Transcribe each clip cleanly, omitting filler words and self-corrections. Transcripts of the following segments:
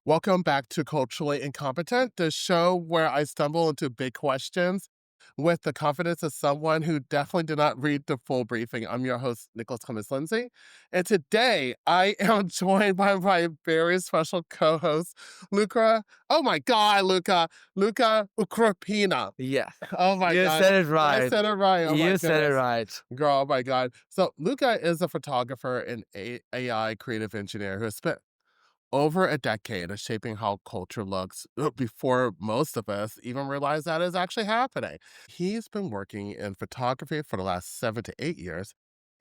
Welcome back to Culturally Incompetent, the show where I stumble into big questions with the confidence of someone who definitely did not read the full briefing. I'm your host, Nicholas Thomas Lindsay. And today I am joined by my very special co-host, Luca. Oh my God, Luca Ukropina. Yeah, Oh my you God. said it I right. said it right. Oh my You said it goodness. right. Girl, oh my God. So Luca is a photographer and AI creative engineer who has spent over a decade of shaping how culture looks before most of us even realize that is actually happening. He's been working in photography for the last 7 to 8 years.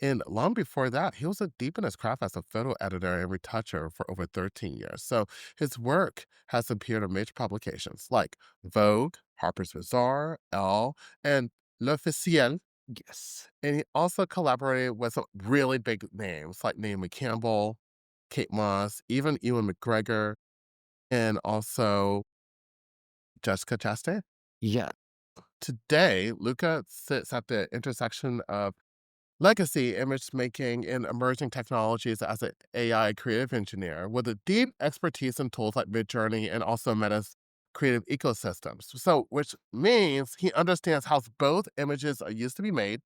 And long before that, he was deep in his craft as a photo editor and retoucher for over 13 years. So his work has appeared in major publications like Vogue, Harper's Bazaar, Elle, and L'Officiel. Yes. And he also collaborated with some really big names like Naomi Campbell, Kate Moss, even Ewan McGregor, and also Jessica Chastain. Yeah. Today, Luca sits at the intersection of legacy image making and emerging technologies as an AI creative engineer with a deep expertise in tools like Midjourney and also Meta's creative ecosystems. So, which means he understands how both images are used to be made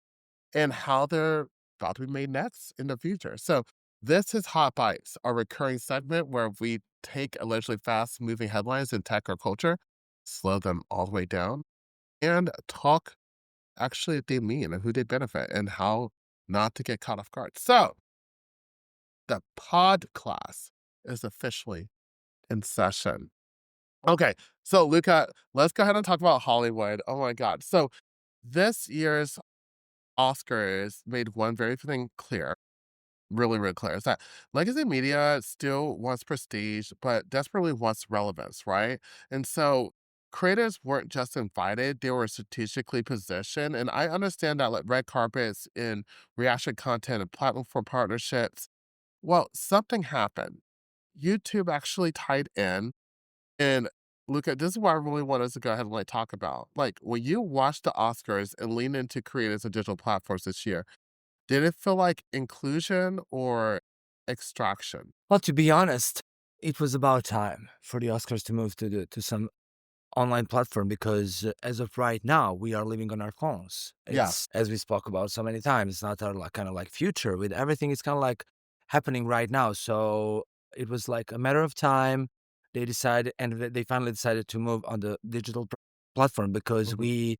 and how they're about to be made next in the future. So this is Hot Bytes, our recurring segment where we take allegedly fast moving headlines in tech or culture, slow them all the way down, and talk actually what they mean and who they benefit and how not to get caught off guard. So the pod class is officially in session. Okay, so Luca, let's go ahead and talk about Hollywood. Oh my God. So this year's Oscars made one very thing clear, really, really clear, is that legacy media still wants prestige, but desperately wants relevance, right? And so creators weren't just invited, they were strategically positioned. And I understand that like red carpets and reaction content and platform partnerships, well, something happened. YouTube actually tied in and look at this is what I really want us to go ahead and like talk about. Like when you watch the Oscars and lean into creators and digital platforms this year, did it feel like inclusion or extraction? Well, to be honest, it was about time for the Oscars to move to some online platform because as of right now, we are living on our phones. Yeah. It's as we spoke about so many times. It's not our like kind of like future with everything. It's kind of like happening right now. So it was like a matter of time. They decided, and they finally decided to move on the digital platform because Mhm. we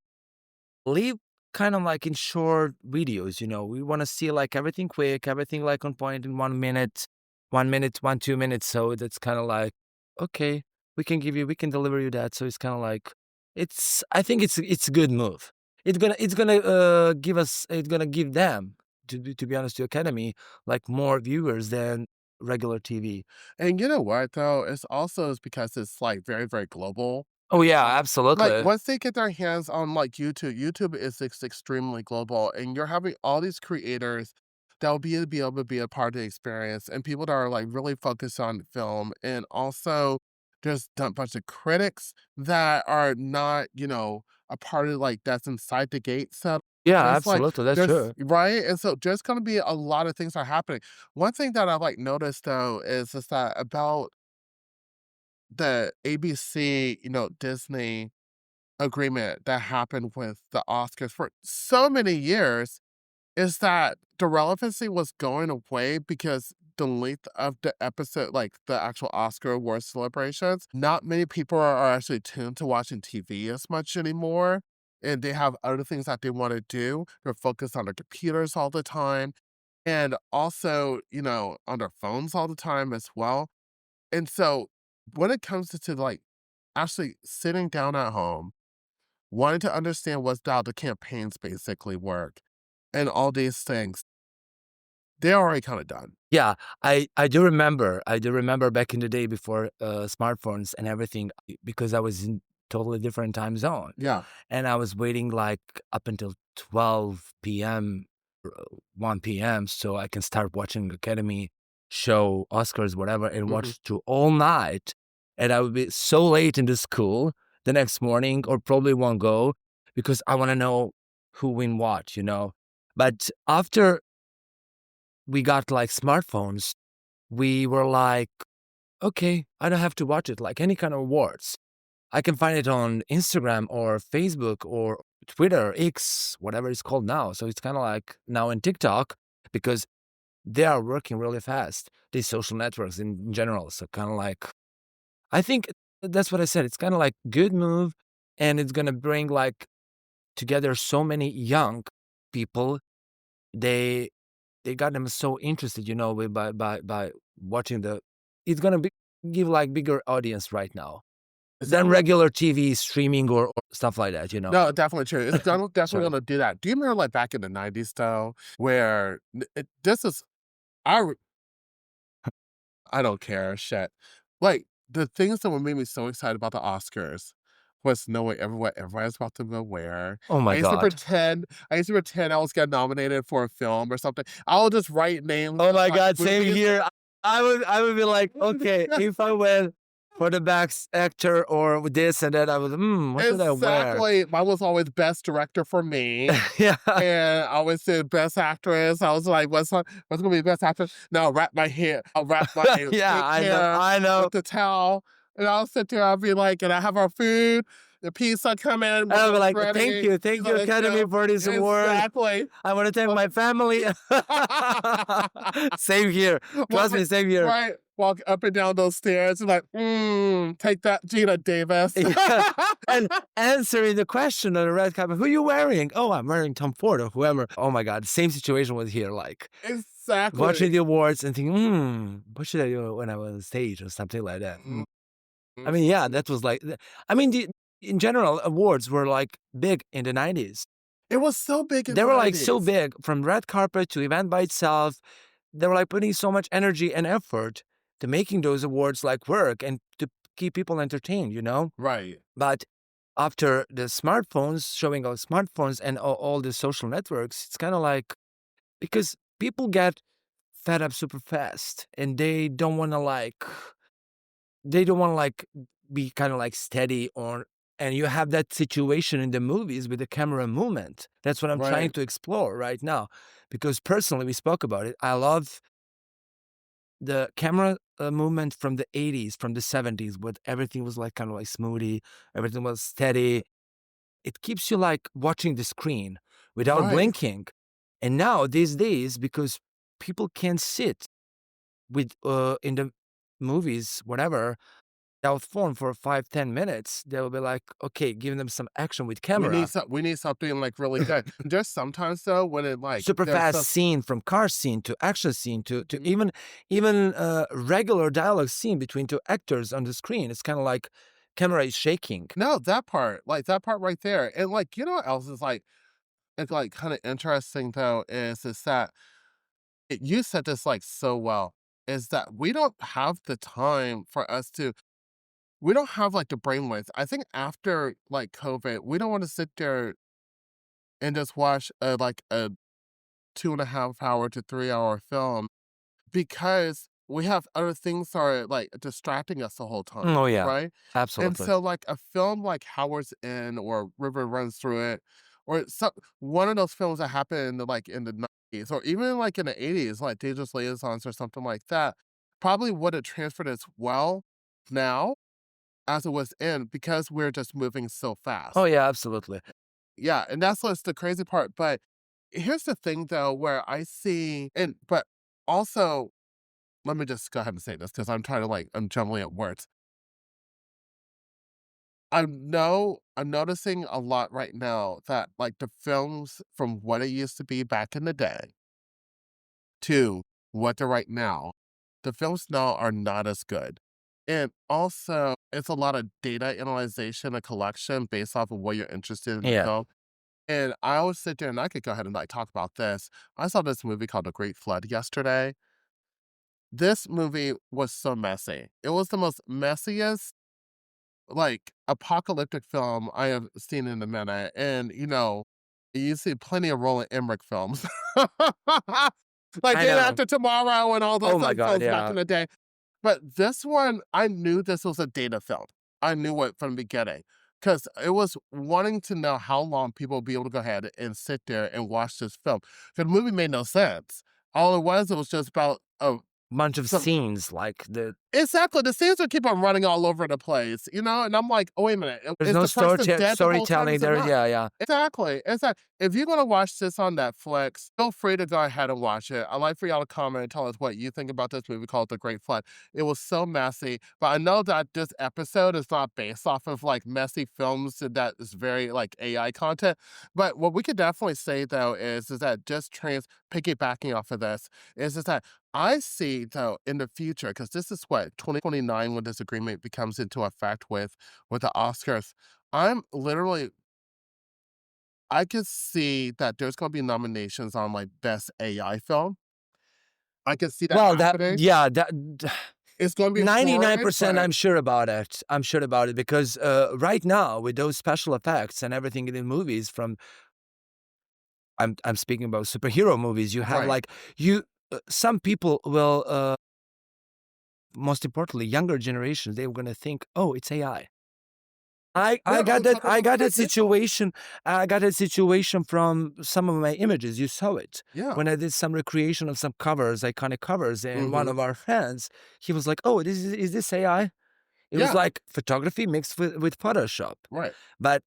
live kind of like in short videos, we want to see like everything quick, everything like on point in 1 minute, 1 minute, 2 minutes. So that's kind of like, okay, we can deliver you that. So it's kind of like, I think it's a good move. It's gonna give them, to be honest, to Academy, like more viewers than regular TV. And you know what though? It's also is because it's like very, very global. Oh yeah, Like absolutely. once they get their hands on like YouTube is extremely global, and you're having all these creators that will be able to be a part of the experience, and people that are like really focused on film, and also there's a bunch of critics that are not, a part of like that's inside the gate. So Yeah, there's like absolutely. That's there's true. right, and so there's gonna be a lot of things are happening. One thing that I've like noticed though is that about the ABC, Disney agreement that happened with the Oscars for so many years is that the relevancy was going away because the length of the episode, like the actual Oscar award celebrations, not many people are actually tuned to watching TV as much anymore. And they have other things that they want to do. They're focused on their computers all the time and also, on their phones all the time as well. And so when it comes to like actually sitting down at home wanting to understand what's how the campaigns basically work and all these things, they're already kinda done. Yeah, I do remember. I do remember back in the day before smartphones and everything, because I was in totally different time zone, Yeah. and I was waiting like up until 12 p.m., or 1 p.m., so I can start watching Academy show, Oscars, whatever, and Mhm. watch through all night. And I would be so late in the school the next morning, or probably won't go because I want to know who win what. But after we got like smartphones, we were like, okay, I don't have to watch it like any kind of awards. I can find it on Instagram or Facebook or Twitter, X, whatever it's called now. So it's kind of like now in TikTok because they are working really fast, these social networks in general. So kind of like, I think that's what I said. It's kind of like good move and it's going to bring like together so many young people. They they got them so interested, by watching the. It's gonna give like bigger audience right now Is that than what regular TV streaming or stuff like that. You know. No, definitely true. It's gonna definitely Sorry. gonna do that. Do you remember, like, back in the '90s, though, where this is I re I don't care, shit. Like, the things that would make me so excited about the Oscars was knowing what everyone's about to go wear. Oh I my used to god. pretend I used to pretend I was getting nominated for a film or something. I'll just write names Oh of, my like, god. Same movies. here. I would be like, okay, if I win for the best actor or with this and that, I would. What should I wear? Exactly. Mine was always best director for me. Yeah. And I always said best actress. I was like, what's gonna be best actress? No, wrap my hair. I'll wrap my Yeah. fake I know. hair I know. with the towel. And I'll sit there, I'll be like, and I have our food, the pizza come in And when I'll be it's like, ready. thank He's you, like, Academy, for this award. exactly. I want to thank my family. Same here. Walk Trust me, same here. right. Walk up and down those stairs and like, take that, Gina Davis. Yeah. And answering the question on the red carpet, who you wearing? Oh, I'm wearing Tom Ford or whoever. Oh my God. Same situation was here. Like watching Exactly. the awards and thinking, what should I do when I was on stage or something like that? I mean, yeah, that was like, I mean, in general, awards were like big in the 90s. It was so big in They the were like so 90s. big from red carpet to event by itself. They were like putting so much energy and effort to making those awards like work and to keep people entertained. Right. But after the smartphones, showing off smartphones and all the social networks, it's kind of like because people get fed up super fast and they don't want to like be kind of like steady or and you have that situation in the movies with the camera movement. That's what I'm trying Right. to explore right now because personally we spoke about it. I love the camera movement from the 80s, from the 70s, where everything was like kind of like smoothie, everything was steady. It keeps you like watching the screen without Right. blinking. And now these days, because people can't sit with in the movies, whatever, without phone for 5-10 minutes, they'll be like, okay, giving them some action with camera. We need something, like, really good. There's sometimes, though, when it, like, Super there's fast some scene from car scene to action scene to Mhm. even regular dialogue scene between two actors on the screen. It's kind of like camera is shaking. No, that part right there, and, like, you know what else is, like it's, like, kinda interesting, though, is that you said this, like, so well, is that we don't have the time for us to we don't have, like, the brainwaves. I think after, like, COVID, we don't wanna sit there and just watch a 2.5 hour to 3 hour film because we have other things that are, like, distracting us the whole time, Oh yeah, right? And absolutely. so, like, a film like Howard's End or River Runs Through It, or one of those films that happened in the '90s or even, like, in the '80s, like Dangerous Liaisons or something like that, probably would have transferred as well now as it was in because we're just moving so Oh fast. yeah, absolutely. Yeah, and that's what's the crazy part, but here's the thing, though, where I see but also let me just go ahead and say this because I'm jumbling at words. I'm noticing a lot right now that, like, the films from what it used to be back in the day to what they're right now, the films now are not as good. And also, it's a lot of data analyzation and collection based off of what you're interested in the Yeah. film. And I always sit there and I could go ahead and, like, talk about this. I saw this movie called The Great Flood yesterday. This movie was so messy. It was the most messiest, like, apocalyptic film I have seen in a minute, and, you see plenty of Roland Emmerich films. Like I Day know. After Tomorrow and all those Oh my other god, films back yeah. in the day. But this one, I knew this was a data film. I knew it from the beginning because it was wanting to know how long people would be able to go ahead and sit there and watch this film. The movie made no sense. All it was just about Bunch of some scenes like the Exactly, the scenes will keep on running all over the place, you know, and I'm like, "Oh, wait a minute, There's is no the person dead the whole time? storytelling Is it there. not?" Yeah, yeah. Exactly, exactly. If you're gonna watch this on Netflix, feel free to go ahead and watch it. I'd like for y'all to comment and tell us what you think about this movie called The Great Flood. It was so messy, but I know that this episode is not based off of, like, messy films that is very, like, AI content, but what we could definitely say, though, is that just piggybacking off of this, is that I see, though, in the future, because this is what, 2029 when this agreement becomes into effect with the Oscars. I'm literally I could see that there's gonna be nominations on, like, best AI film. I could see that Well, that happening. yeah, that It's gonna be horrid, 99% but I'm sure about it. I'm sure about it because, right now, with those special effects and everything in the movies from I'm speaking about superhero movies, you have, right. like some people will, most importantly, younger generations, they're gonna think, "Oh, it's AI." Yeah, oh, I totally got that right, yeah. situation I got that situation from some of my images, you saw it. Yeah. When I did some recreation of some covers, iconic covers, and one Mhm. of our friends, he was like, "Oh, is this AI?" It was Yeah, like photography mixed with Photoshop. right. But,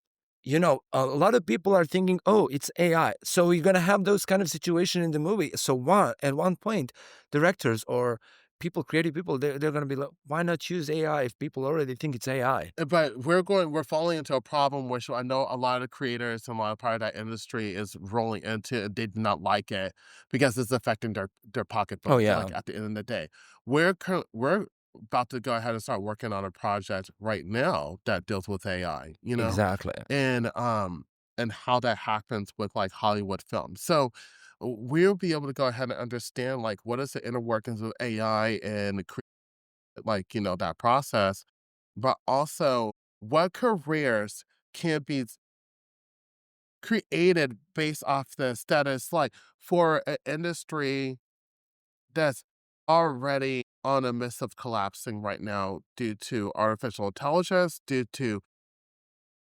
a lot of people are thinking, "Oh, it's AI." So you're gonna have those kind of situation in the movie. So at one point, directors or creative people, they're gonna be like, "Why not use AI if people already think it's AI?" But we're falling into a problem which I know a lot of creators and a lot of part of that industry is rolling into, and they do not like it because it's affecting their Oh, pocketbook, yeah, like, at the end of the day. We're about to go ahead and start working on a project right now that deals with AI, you know? exactly. And, and how that happens with, like, Hollywood films. So, we'll be able to go ahead and understand, like, what is the inner workings of AI and like, that process, but also what careers can be created based off this that is like for an industry that's already on a midst of collapsing right now due to artificial intelligence, due to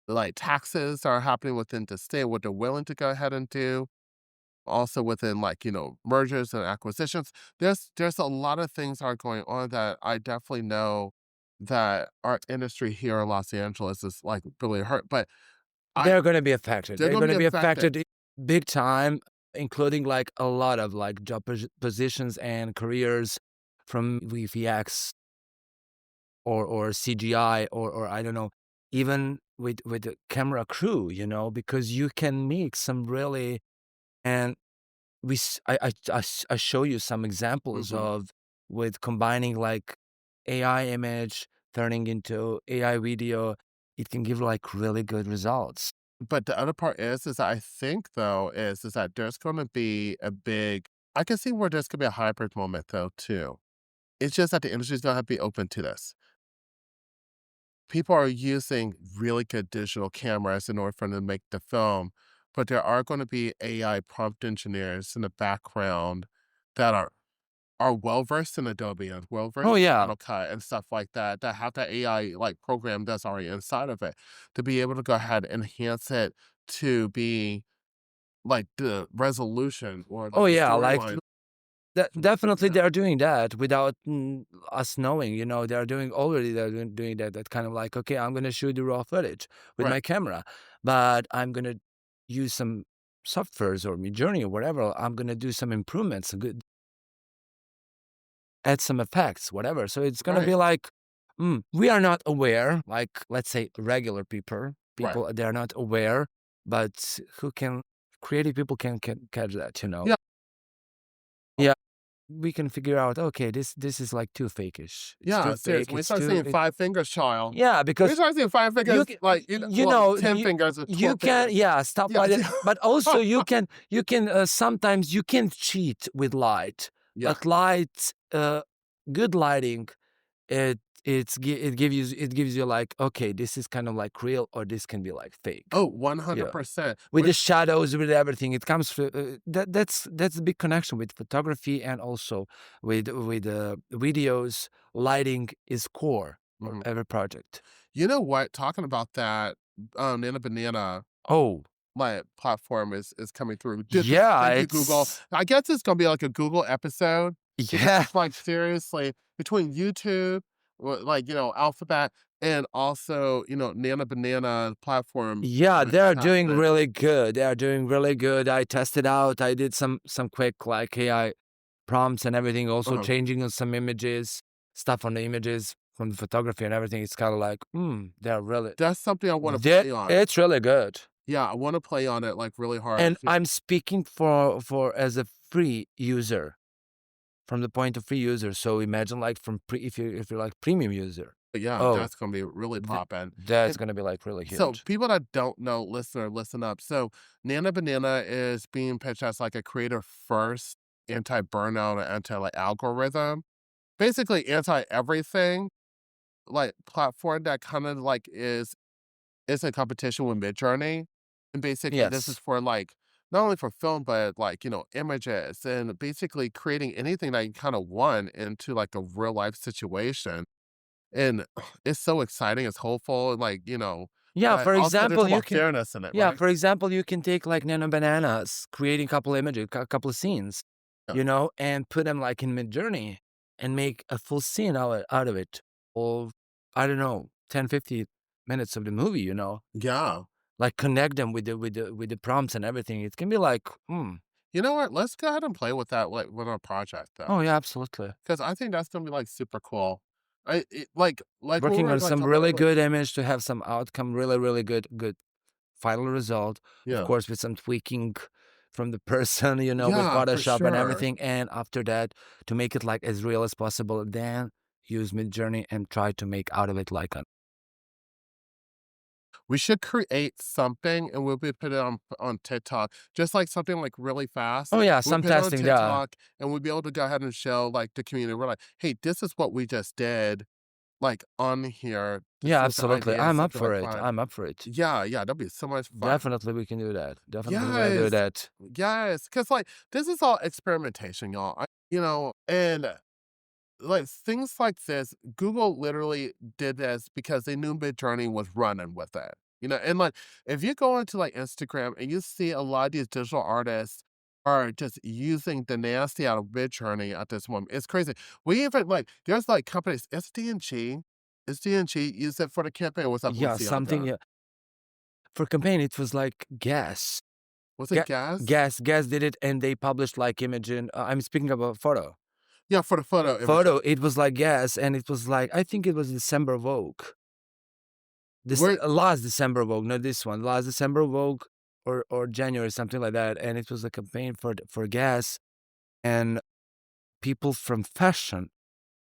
like taxes that are happening within the state, what they're willing to go ahead and do. Also within like, mergers and acquisitions. There's a lot of things are going on that I definitely know that our industry here in Los Angeles is like really hurt, but I They're gonna be affected. they're They're gonna be gonna be affected. affected big time, including, like, a lot of, like, job positions and careers from VFX or CGI or I don't know, even with the camera crew, because you can make some really and we s I show you some examples Mhm. of with combining, like, AI image turning into AI video, it can give, like, really good results. But the other part is I think though is that there's gonna be a big I can see where there's gonna be a hybrid moment though too. It's just that the industry's gonna have to be open to this. People are using really good digital cameras in order for them to make the film, but there are going to be AI prompt engineers in the background that are well versed in Adobe and well Oh, versed in yeah. Final Cut and stuff like that, that have that AI like program that's already inside of it to be able to go ahead and enhance it to be like the resolution or Oh, like the yeah, like, storyline. definitely Yeah, they're doing that without, us knowing, they're doing that. That kind of like, "Okay, I'm gonna shoot the raw footage with right, my camera, but I'm gonna use some softwares or Midjourney or whatever. I'm gonna do some improvements, add some effects, whatever." So it's gonna right, be like, we are not aware, like, let's say regular right. they're not aware, but creative people can catch that, Yeah, Yeah, we can figure out, okay, this is like too fakeish. It's yeah, too seriously. fake. When you It's start too seeing five fingers, child. yeah, When you because start seeing five you fingers, can, like well, 10 fingers or you 12 fingers. can yeah, stuff Yeah, like that. But also you can sometimes you can cheat with light, yeah. but good lighting it gives you like, okay, this is kind of like real or this can be like fake. Oh, Yeah. 100%. With the shadows, with everything, it comes that's a big connection with photography and also with videos. Lighting is core for Mhm. every project. You know what? Talking about that, Nana Banana, Oh, my platform is coming through. yeah, Thank you, Google. it's I guess it's gonna be like a Google episode because, yeah. like, seriously, between YouTube, like, Alphabet, and also, Nana Banana platform, Yeah, which they are doing happened. really good. They are doing really good. I tested out. I did some quick like AI prompts and everything, also Uh-huh. changing on some images, stuff on the images from the photography and everything. It's kind of like, they're really That's something I wanna that play on. it's really good. Yeah, I wanna play on it, like, really hard. And I'm speaking for as a free user, from the point of free user. So imagine like from if you're like premium user. But yeah, Oh, that's gonna be really poppin'. that's And gonna be like really so huge. people that don't know, listener, listen up. So Nana Banana is being pitched as like a creator first anti-burnout and anti-like algorithm. Basically anti-everything, like platform that kind of like is a competition with Midjourney. And basically this is Yes. for like not only for film, but like, images and basically creating anything that you kind of want into like a real life situation. And it's so exciting, it's hopeful, like, Yeah, but for also they're example, talking you about can fairness in it, yeah, right? for example, you can take like nano bananas, creating a couple images, a couple of scenes, Yeah. and put them like in Midjourney and make a full scene out of it. Or I don't know, 10, 50 minutes of the movie, Yeah. like connect them with the prompts and everything. It can be like, You know what? Let's go ahead and play with that, like, with our project, though, oh yeah, absolutely. because I think that's gonna be, like, super cool. Like, when we Working were, on like, some talking really about good image to have some outcome, really, really good final result, of yeah. course, with some tweaking from the person, with Yeah, for Photoshop and sure. everything. And after that, to make it like as real as possible, then use Midjourney and try to make out of it like a We should create something, and we'll be put it on TikTok, just, like, something, like, really fast. oh yeah, We'll some put it on testing, yeah. TikTok, and we'll be able to go ahead and show, like, the community. We're like, "Hey, this is what we just did, like, on here. This Yeah, was the absolutely. idea," I'm up something for like it. fun. I'm up for it. Yeah, yeah, that'd be so much fun. Definitely we can do that. Definitely we're gonna do Yes. that. Yes, because like, this is all experimentation, y'all, and, like, things like this, Google literally did this because they knew Midjourney was running with it, and, like, if you go into, like, Instagram and you see a lot of these digital artists are just using the nasty out of Midjourney at this moment, it's crazy. We even, like there's, like, companies SDNG used it for the campaign. What's up, Yeah, something, Balenciaga? yeah. For campaign, it was like Gas. Was it Gaz? Gas did it and they published like image in I'm speaking about photo. Yeah, for the photo Photo, images. it was like Gas, and it was like I think it was December Vogue. This Where last December Vogue, not this one. Last December Vogue or January, something like that, and it was a campaign for gas, and people from fashion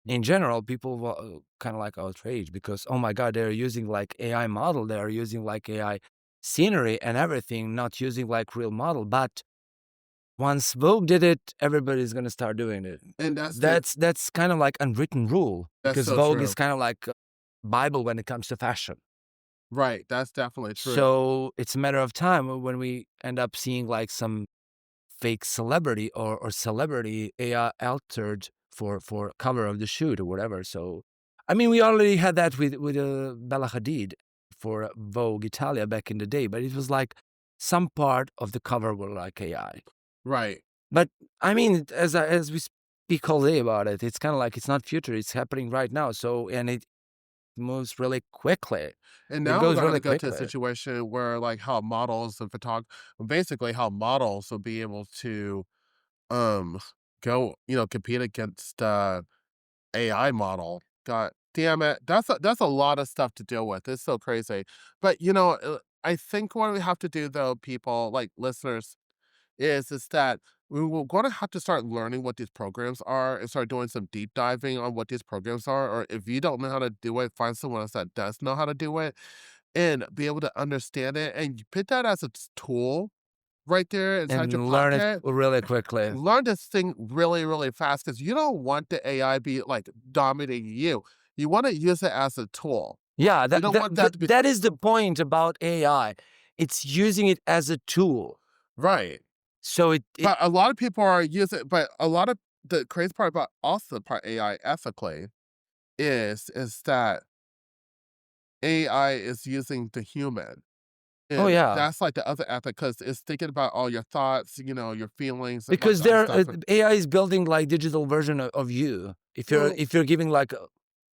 in general, people were kind of like outraged because oh my god, they're using like AI model, they're using like AI scenery and everything, not using like real model. But once Vogue did it, everybody's gonna start doing it. and That's kind of like unwritten rule that's because so Vogue is true. kind of like Bible when it comes to fashion. Right, that's definitely true. So it's a matter of time when we end up seeing like some fake celebrity or celebrity AI altered for cover of the shoot or whatever. So, I mean, we already had that with Bella Hadid for Vogue Italia back in the day, but it was like some part of the cover were like AI. Right, But I mean, as we speak all day about it, it's kind of like it's not future; it's happening right now. So, and it moves really quickly. and It now we're goes gonna have really to go to a quickly. situation where, like, how models and basically how models will be able to, um, go, compete against, AI model. God damn it. That's a lot of stuff to deal with. It's so crazy. But, I think what we have to do though, people, like listeners, is that we will gonna have to start learning what these programs are and start doing some deep diving on what these programs are. Or if you don't know how to do it, find someone else that does know how to do it and be able to understand it. And you put that as a tool right there inside your And learn it pocket. really quickly. Learn this thing really, really fast because you don't want the AI be like dominating you. You want to use it as a tool. Yeah, You that don't that want that that to be that is the point about AI. It's using it as a tool. right. So it But a lot of people are using, but a lot of the crazy part about also the part AI ethically is that AI is using the human. Oh, And yeah. that's like the other app because it's thinking about all your thoughts, your feelings, a bunch Because of other they're stuff. AI is building, like, digital version of you. Well, If you're giving, like,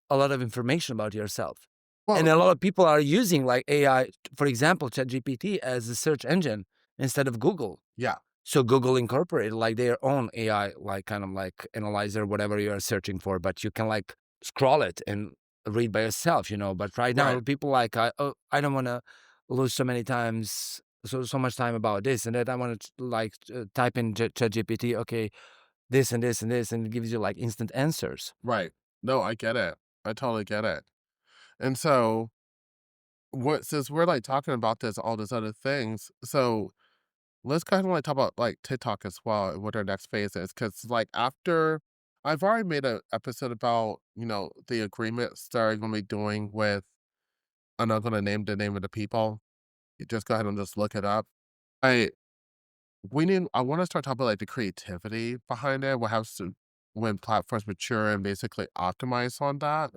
a lot of information about yourself. And well, a lot of people are using, like, AI, for example, ChatGPT as a search engine instead of Google. yeah, So Google incorporated, like, their own AI, like, kind of like analyzer, whatever you are searching for, but you can, like, scroll it and read by yourself, you know? But right now, right, people like, I don't wanna lose so much time about this and that. I wanna, like, type in ChatGPT, okay, this and this and this, and it gives you, like, instant answers. right. No, I get it. I totally get it. And so, since we're like talking about this, all these other things, so let's kind of like talk about like TikTok as well and what our next phase is. Cause like after I've already made an episode about, the agreements they're gonna be doing with, I'm not gonna name the name of the people. You just go ahead and just look it up. I I want to start talking about like the creativity behind it, what happens to when platforms mature and basically optimize on that.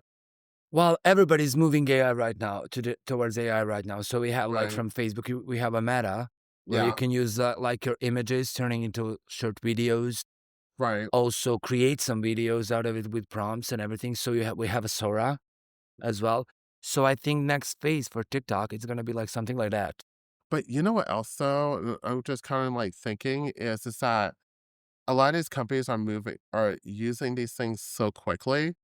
Well, everybody's moving AI right now towards AI right now. So we have, like, Right. from Facebook, we have a Meta where you Yeah. can use, like, your images turning into short videos. Right. Also create some videos out of it with prompts and everything. So we have a Sora as well. So I think next phase for TikTok, it's gonna be like something like that. But you know what else though? I'm just kind of like thinking is that a lot of these companies are using these things so quickly.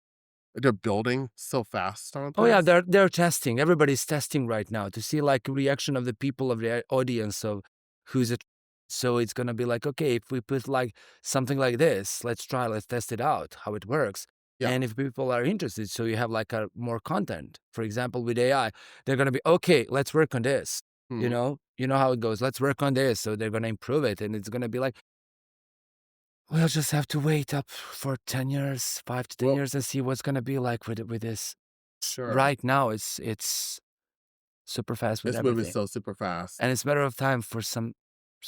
They're building so fast on Oh yeah, this. they're testing. Everybody's testing right now to see, like, reaction of the people of the audience of who's it. So it's gonna be like, okay, if we put, like, something like this, let's test it out how it works. Yeah. And if people are interested, so you have, like, a more content. For example, with AI, they're gonna be okay. Let's work on this. Mhm. You know how it goes. Let's work on this. So they're gonna improve it, and it's gonna be like, we'll just have to wait up for 10 years, 5 to 10 Well, years, and see what's gonna be like with this. sure. Right now, it's super fast with It's moving everything, so super fast. and it's a matter of time for some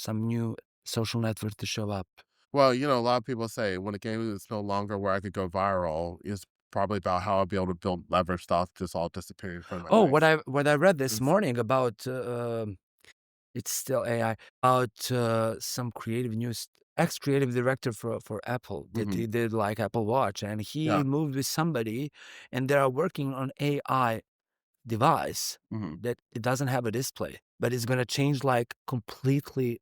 new social network to show up. Well, a lot of people say when a game is no longer where I could go viral, is probably about how I'll be able to build leverage stuff just all disappearing from my Oh, face. what I read this It's morning about, it's still AI, about, some creative news ex-creative director for Apple, mhm. he did, like, Apple Watch, and he Yeah. moved with somebody, and they are working on AI device Mhm. that it doesn't have a display, but it's gonna change, like, completely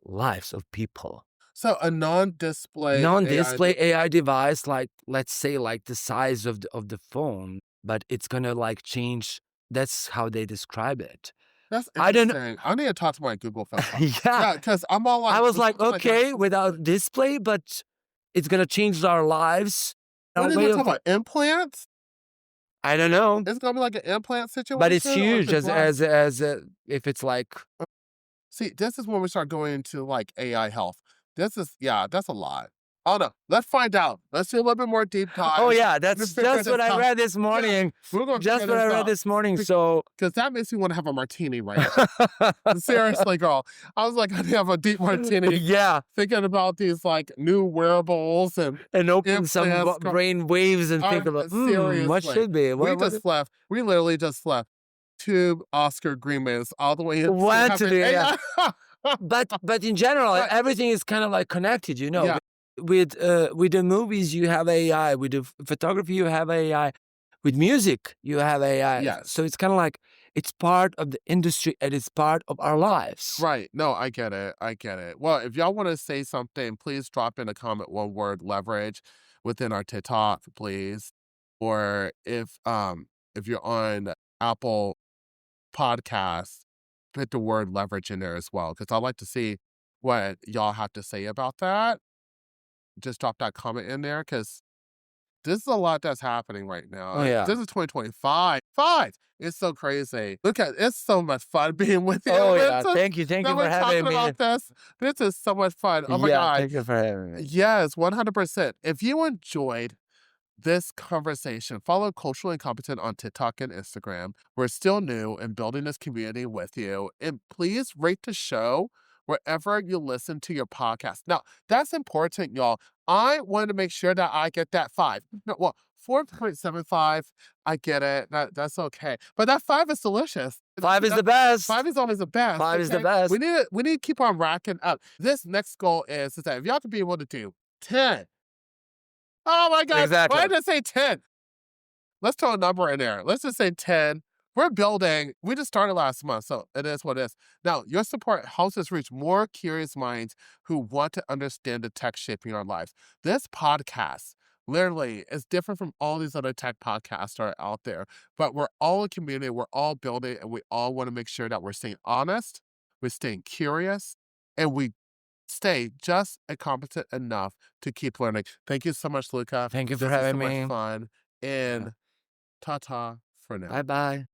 lives of people. So a non-display AI Non-display AI device, like, let's say, like, the size of the phone, but it's gonna, like, change. That's how they describe it. that's I don't interesting. I need to talk to my Google folks. yeah, Yeah, because 'cause I'm all like, I was when like, something like that "Okay, without display, but it's gonna change our lives, our what are you way gonna talk of." about, implants? I don't know, It's gonna be like an implant but it's situation or is huge it glass? if it's like, See, this is when we start going into, like, AI health. That's a lot. I don't know. Let's find out. Let's do a little bit more deep oh, dive. yeah, Let's that's figure just this what I out. read this Yeah, morning. we're gonna figure Just what I this read out this morning, so because that makes me wanna have a martini right now. Seriously, girl. I was like, I have a deep martini yeah, thinking about these, like, new wearables and and open some implants. brain waves and think about, what Seriously. should be? We literally just left 2 Oscar agreements all the way into What to having do? Yeah. AI. But in general, Right. everything is kind of like connected, you know. Yeah. With the movies, you have AI. With the photography, you have AI. With music, you have AI. So Yes. it's kind of like it's part of the industry and it's part of our lives. Right. No, I get it. I get it. Well, if y'all want to say something, please drop in a comment, one word leverage within our TikTok, please. Or if you're on Apple Podcasts, put the word leverage in there as well. Cause I'd like to see what y'all have to say about that. Just drop that comment in there because this is a lot that's happening right now. Oh yeah. This is 2025. Five. It's so crazy. Look at it's so much fun being with you, Oh yeah. Vincent. Thank That you for we're having talking me. about this. This is so much fun. Oh my Yeah, god. thank you for having me. Yes, 100%. If you enjoyed this conversation, follow Culturally Incompetent on TikTok and Instagram. We're still new and building this community with you. And please rate the show wherever you listen to your podcast. Now, that's important, y'all. I want to make sure that I get that five. No, well, 4.75, I get it. That's okay. But that 5 is delicious. 5 is That the best. 5 is always the best, 5 is the okay? best. We need to keep on racking up. This next goal is that if y'all could be able to do 10. Oh my god, why Exactly. did I say 10? Let's throw a number in there. Let's just say 10. We're building, we just started last month, so it is what it is. Now, your support helps us reach more curious minds who want to understand the tech shaping our lives. This podcast literally is different from all these other tech podcasts that are out there, but we're all a community, we're all building, and we all want to make sure that we're staying honest, we're staying curious, and we stay just competent enough to keep learning. Thank you so much, Luca. Thank you for This is so having much me. fun. Yeah. And ta ta for now. Bye-bye.